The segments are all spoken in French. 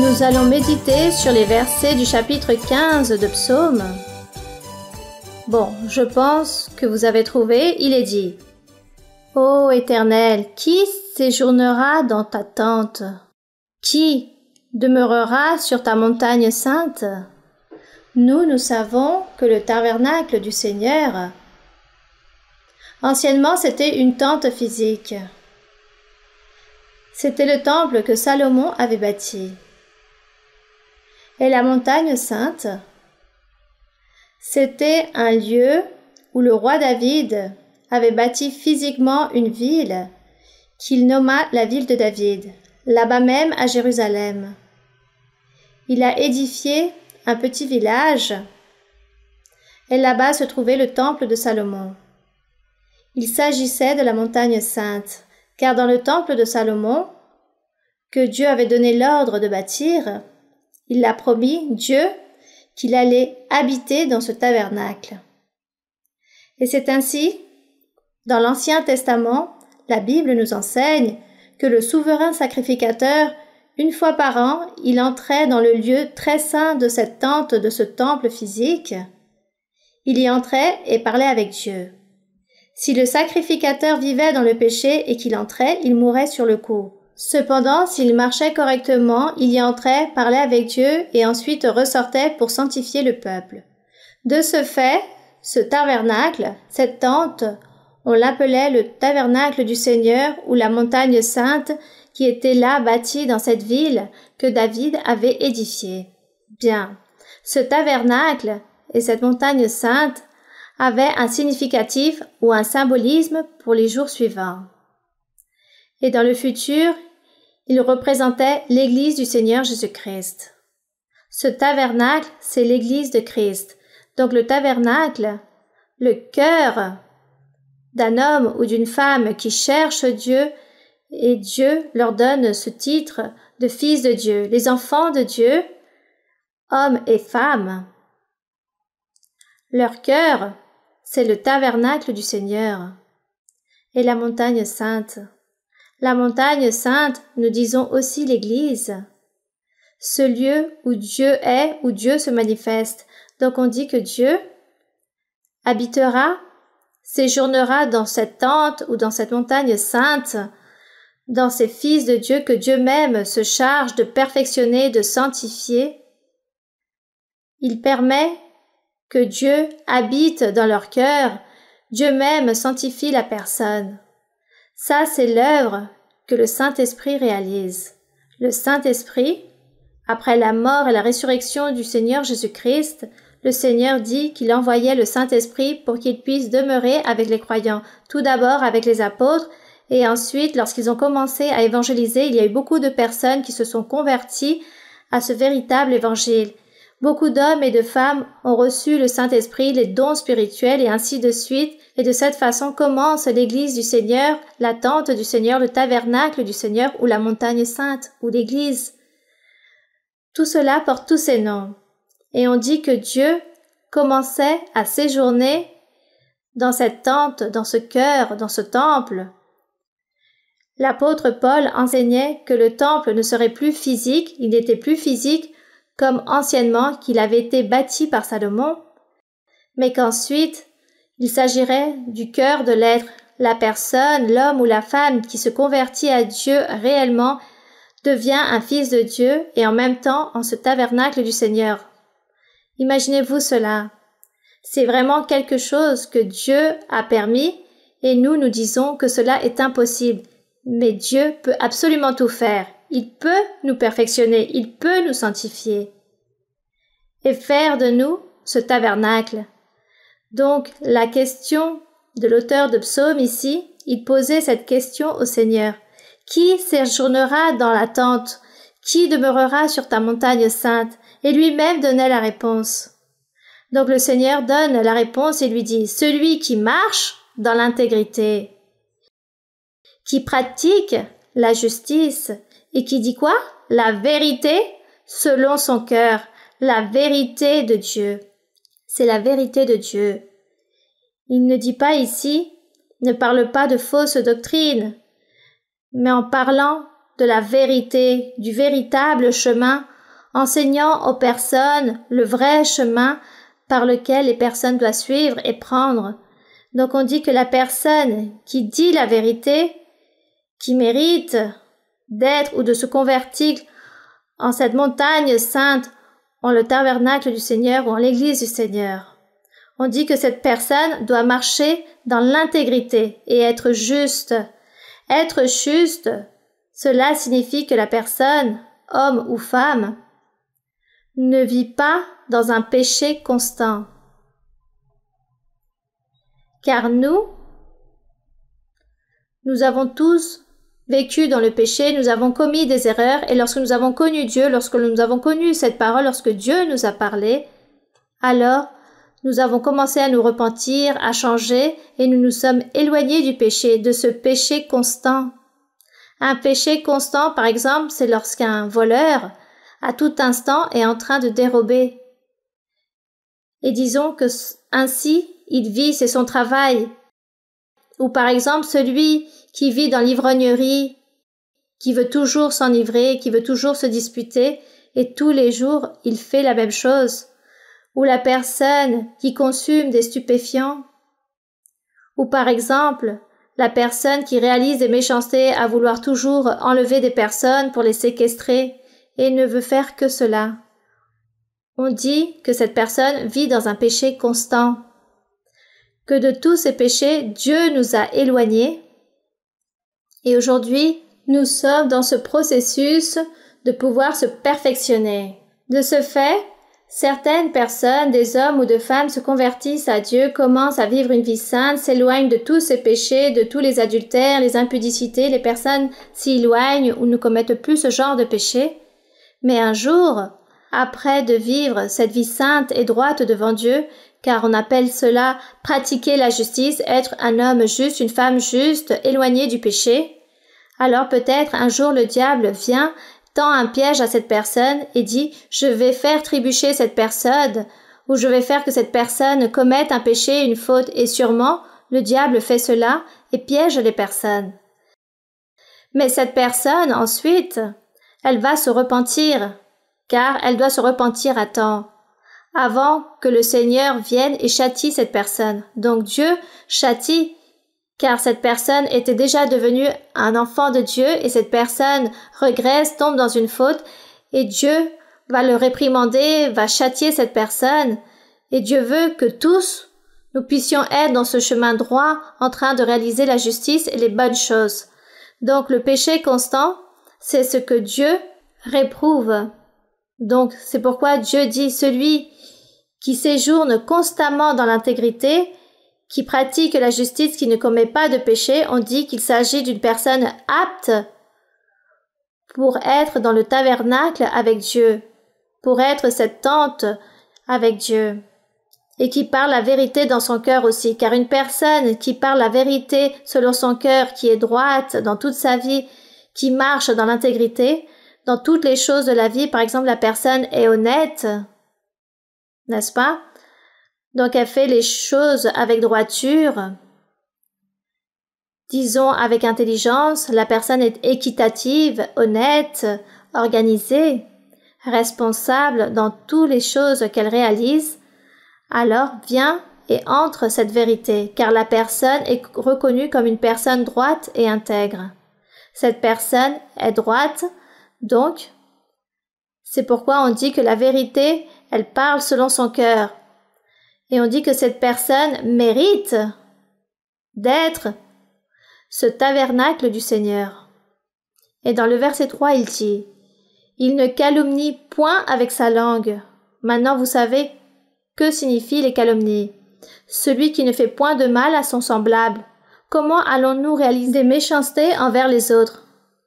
Nous allons méditer sur les versets du chapitre 15 de Psaume. Bon, je pense que vous avez trouvé, il est dit: Ô Éternel, qui séjournera dans ta tente? Qui demeurera sur ta montagne sainte? Nous savons que le tabernacle du Seigneur, anciennement, c'était une tente physique. C'était le temple que Salomon avait bâti. Et la montagne sainte, c'était un lieu où le roi David avait bâti physiquement une ville qu'il nomma la ville de David, là-bas même à Jérusalem. Il a édifié un petit village et là-bas se trouvait le temple de Salomon. Il s'agissait de la montagne sainte, car dans le temple de Salomon, que Dieu avait donné l'ordre de bâtir, il a promis, Dieu, qu'il allait habiter dans ce tabernacle. Et c'est ainsi, dans l'Ancien Testament, la Bible nous enseigne que le souverain sacrificateur, une fois par an, il entrait dans le lieu très saint de cette tente, de ce temple physique. Il y entrait et parlait avec Dieu. Si le sacrificateur vivait dans le péché et qu'il entrait, il mourait sur le coup. Cependant, s'il marchait correctement, il y entrait, parlait avec Dieu et ensuite ressortait pour sanctifier le peuple. De ce fait, ce tabernacle, cette tente, on l'appelait le tabernacle du Seigneur ou la montagne sainte qui était là bâtie dans cette ville que David avait édifiée. Bien, ce tabernacle et cette montagne sainte avaient un significatif ou un symbolisme pour les jours suivants. Et dans le futur, il représentait l'Église du Seigneur Jésus-Christ. Ce tabernacle, c'est l'Église de Christ. Donc le tabernacle, le cœur d'un homme ou d'une femme qui cherche Dieu, et Dieu leur donne ce titre de fils de Dieu. Les enfants de Dieu, hommes et femmes, leur cœur, c'est le tabernacle du Seigneur. Et la montagne sainte. La montagne sainte, nous disons aussi l'Église. Ce lieu où Dieu est, où Dieu se manifeste. Donc on dit que Dieu habitera, séjournera dans cette tente ou dans cette montagne sainte, dans ces fils de Dieu que Dieu même se charge de perfectionner, de sanctifier. Il permet que Dieu habite dans leur cœur, Dieu même sanctifie la personne. Ça, c'est l'œuvre que le Saint-Esprit réalise. Le Saint-Esprit, après la mort et la résurrection du Seigneur Jésus-Christ, le Seigneur dit qu'il envoyait le Saint-Esprit pour qu'il puisse demeurer avec les croyants, tout d'abord avec les apôtres, et ensuite, lorsqu'ils ont commencé à évangéliser, il y a eu beaucoup de personnes qui se sont converties à ce véritable évangile. Beaucoup d'hommes et de femmes ont reçu le Saint-Esprit, les dons spirituels et ainsi de suite. Et de cette façon commence l'Église du Seigneur, la tente du Seigneur, le tabernacle du Seigneur ou la montagne sainte ou l'Église. Tout cela porte tous ces noms. Et on dit que Dieu commençait à séjourner dans cette tente, dans ce cœur, dans ce temple. L'apôtre Paul enseignait que le temple ne serait plus physique, il n'était plus physique comme anciennement qu'il avait été bâti par Salomon, mais qu'ensuite il s'agirait du cœur de l'être, la personne, l'homme ou la femme qui se convertit à Dieu réellement devient un fils de Dieu et en même temps en ce tabernacle du Seigneur. Imaginez-vous cela. C'est vraiment quelque chose que Dieu a permis et nous disons que cela est impossible. Mais Dieu peut absolument tout faire. Il peut nous perfectionner, il peut nous sanctifier et faire de nous ce tabernacle. Donc, la question de l'auteur de Psaume ici, il posait cette question au Seigneur. Qui séjournera dans la tente? Qui demeurera sur ta montagne sainte? Et lui-même donnait la réponse. Donc le Seigneur donne la réponse et lui dit, celui qui marche dans l'intégrité, qui pratique la justice et qui dit quoi? La vérité selon son cœur, la vérité de Dieu. C'est la vérité de Dieu. Il ne dit pas ici, ne parle pas de fausses doctrines, mais en parlant de la vérité, du véritable chemin enseignant aux personnes le vrai chemin par lequel les personnes doivent suivre et prendre. Donc on dit que la personne qui dit la vérité, qui mérite d'être ou de se convertir en cette montagne sainte, en le tabernacle du Seigneur ou en l'église du Seigneur. On dit que cette personne doit marcher dans l'intégrité et être juste. Être juste, cela signifie que la personne, homme ou femme, ne vit pas dans un péché constant. Car nous avons tous vécu dans le péché, nous avons commis des erreurs, et lorsque nous avons connu Dieu, lorsque nous avons connu cette parole, lorsque Dieu nous a parlé, alors nous avons commencé à nous repentir, à changer, et nous nous sommes éloignés du péché, de ce péché constant. Un péché constant, par exemple, c'est lorsqu'un voleur, à tout instant, est en train de dérober. Et disons que ainsi, il vit, c'est son travail. Ou par exemple, celui qui vit dans l'ivrognerie, qui veut toujours s'enivrer, qui veut toujours se disputer, et tous les jours, il fait la même chose. Ou la personne qui consomme des stupéfiants. Ou par exemple, la personne qui réalise des méchancetés à vouloir toujours enlever des personnes pour les séquestrer et ne veut faire que cela. On dit que cette personne vit dans un péché constant, que de tous ces péchés, Dieu nous a éloignés. Et aujourd'hui, nous sommes dans ce processus de pouvoir se perfectionner. De ce fait, certaines personnes, des hommes ou de femmes, se convertissent à Dieu, commencent à vivre une vie sainte, s'éloignent de tous ces péchés, de tous les adultères, les impudicités, les personnes s'y éloignent ou ne commettent plus ce genre de péché. Mais un jour, après de vivre cette vie sainte et droite devant Dieu, car on appelle cela pratiquer la justice, être un homme juste, une femme juste, éloigné du péché, alors peut-être un jour le diable vient, tend un piège à cette personne et dit « Je vais faire trébucher cette personne » ou « Je vais faire que cette personne commette un péché, une faute » et sûrement le diable fait cela et piège les personnes. Mais cette personne, ensuite, elle va se repentir, car elle doit se repentir à temps, avant que le Seigneur vienne et châtie cette personne. Donc Dieu châtie, car cette personne était déjà devenue un enfant de Dieu et cette personne regresse, tombe dans une faute et Dieu va le réprimander, va châtier cette personne et Dieu veut que tous nous puissions être dans ce chemin droit en train de réaliser la justice et les bonnes choses. Donc le péché constant, c'est ce que Dieu réprouve. Donc c'est pourquoi Dieu dit celui qui séjourne constamment dans l'intégrité, qui pratique la justice, qui ne commet pas de péché, on dit qu'il s'agit d'une personne apte pour être dans le tabernacle avec Dieu, pour être cette tente avec Dieu, et qui parle la vérité dans son cœur aussi, car une personne qui parle la vérité selon son cœur, qui est droite dans toute sa vie, qui marche dans l'intégrité, dans toutes les choses de la vie, par exemple la personne est honnête, n'est-ce pas? Donc elle fait les choses avec droiture, disons avec intelligence, la personne est équitative, honnête, organisée, responsable dans toutes les choses qu'elle réalise, alors vient et entre cette vérité, car la personne est reconnue comme une personne droite et intègre. Cette personne est droite, donc c'est pourquoi on dit que la vérité, elle parle selon son cœur. Et on dit que cette personne mérite d'être ce tabernacle du Seigneur. Et dans le verset 3, il dit « Il ne calomnie point avec sa langue. » Maintenant, vous savez que signifient les calomnies. Celui qui ne fait point de mal à son semblable. Comment allons-nous réaliser des méchancetés envers les autres?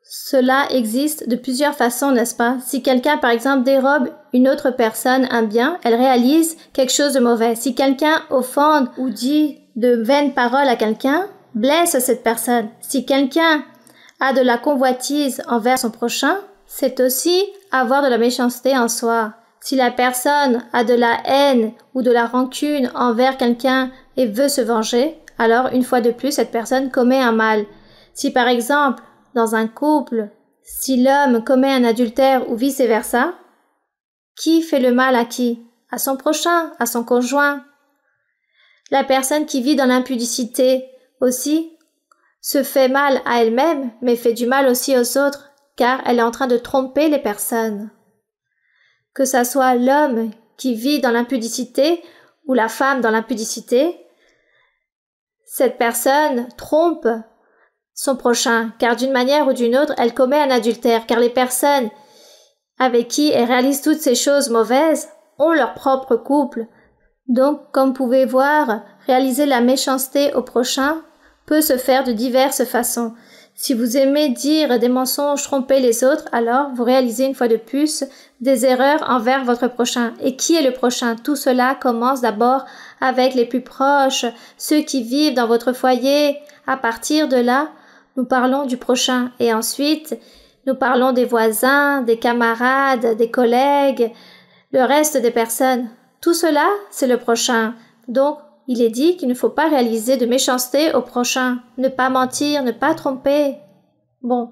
Cela existe de plusieurs façons, n'est-ce pas? Si quelqu'un, par exemple, dérobe une autre personne un bien, elle réalise quelque chose de mauvais. Si quelqu'un offende ou dit de vaines paroles à quelqu'un, blesse cette personne. Si quelqu'un a de la convoitise envers son prochain, c'est aussi avoir de la méchanceté en soi. Si la personne a de la haine ou de la rancune envers quelqu'un et veut se venger, alors une fois de plus, cette personne commet un mal. Si par exemple, dans un couple, si l'homme commet un adultère ou vice-versa, Qui fait le mal à qui? À son prochain, à son conjoint. La personne qui vit dans l'impudicité aussi se fait mal à elle-même, mais fait du mal aussi aux autres, car elle est en train de tromper les personnes. Que ça soit l'homme qui vit dans l'impudicité ou la femme dans l'impudicité, cette personne trompe son prochain, car d'une manière ou d'une autre, elle commet un adultère, car les personnes avec qui elle réalise toutes ces choses mauvaises ont leur propre couple. Donc, comme vous pouvez voir, réaliser la méchanceté au prochain peut se faire de diverses façons. Si vous aimez dire des mensonges, tromper les autres, alors vous réalisez une fois de plus des erreurs envers votre prochain. Et qui est le prochain? Tout cela commence d'abord avec les plus proches, ceux qui vivent dans votre foyer. À partir de là, nous parlons du prochain. Et ensuite, nous parlons des voisins, des camarades, des collègues, le reste des personnes. Tout cela, c'est le prochain. Donc, il est dit qu'il ne faut pas réaliser de méchanceté au prochain, ne pas mentir, ne pas tromper. Bon,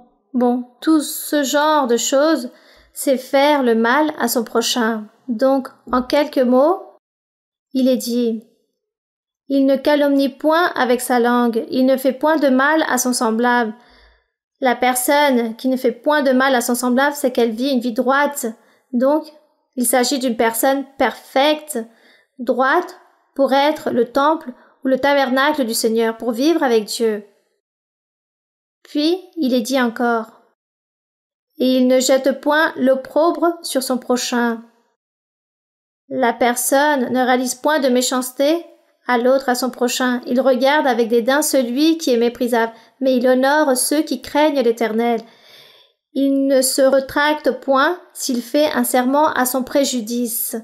tout ce genre de choses, c'est faire le mal à son prochain. Donc, en quelques mots, il est dit: il ne calomnie point avec sa langue, il ne fait point de mal à son semblable. La personne qui ne fait point de mal à son semblable, c'est qu'elle vit une vie droite. Donc, il s'agit d'une personne parfaite, droite, pour être le temple ou le tabernacle du Seigneur, pour vivre avec Dieu. Puis, il est dit encore: et il ne jette point l'opprobre sur son prochain. La personne ne réalise point de méchanceté à l'autre, à son prochain. Il regarde avec dédain celui qui est méprisable, mais il honore ceux qui craignent l'Éternel. Il ne se retracte point s'il fait un serment à son préjudice.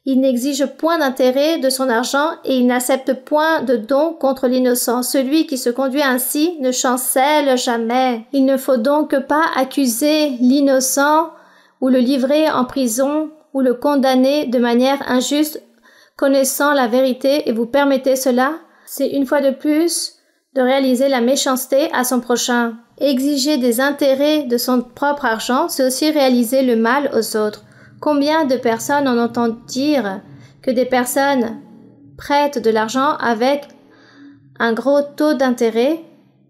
Il n'exige point d'intérêt de son argent et il n'accepte point de don contre l'innocent. Celui qui se conduit ainsi ne chancelle jamais. Il ne faut donc pas accuser l'innocent ou le livrer en prison ou le condamner de manière injuste, connaissant la vérité, et vous permettez cela. C'est une fois de plus de réaliser la méchanceté à son prochain. Exiger des intérêts de son propre argent, c'est aussi réaliser le mal aux autres. Combien de personnes en entendent dire que des personnes prêtent de l'argent avec un gros taux d'intérêt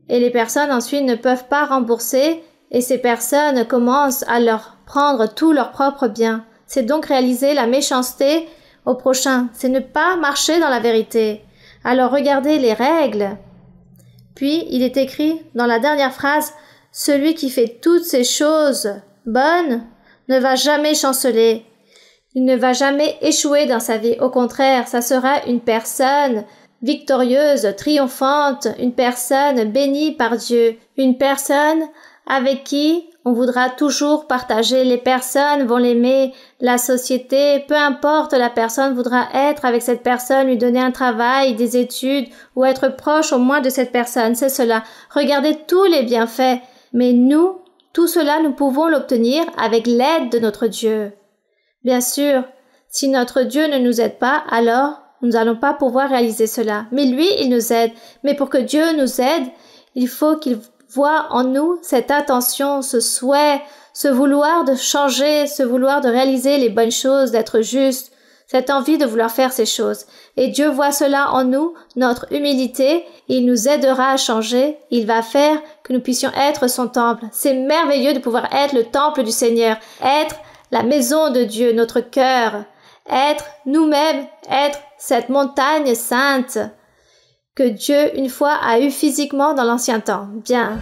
et les personnes ensuite ne peuvent pas rembourser et ces personnes commencent à leur prendre tous leurs propres biens. C'est donc réaliser la méchanceté au prochain, c'est ne pas marcher dans la vérité. Alors regardez les règles. Puis il est écrit dans la dernière phrase: celui qui fait toutes ces choses bonnes ne va jamais chanceler. Il ne va jamais échouer dans sa vie. Au contraire, ça sera une personne victorieuse, triomphante, une personne bénie par Dieu, une personne avec qui on voudra toujours partager. Les personnes vont l'aimer, la société, peu importe, la personne voudra être avec cette personne, lui donner un travail, des études ou être proche au moins de cette personne. C'est cela. Regardez tous les bienfaits. Mais nous, tout cela, nous pouvons l'obtenir avec l'aide de notre Dieu. Bien sûr, si notre Dieu ne nous aide pas, alors nous n'allons pas pouvoir réaliser cela. Mais lui, il nous aide. Mais pour que Dieu nous aide, il faut qu'il voit en nous cette attention, ce souhait, ce vouloir de changer, ce vouloir de réaliser les bonnes choses, d'être juste, cette envie de vouloir faire ces choses. Et Dieu voit cela en nous, notre humilité, et il nous aidera à changer. Il va faire que nous puissions être son temple. C'est merveilleux de pouvoir être le temple du Seigneur, être la maison de Dieu, notre cœur, être nous-mêmes, être cette montagne sainte que Dieu, une fois, a eue physiquement dans l'ancien temps. Bien.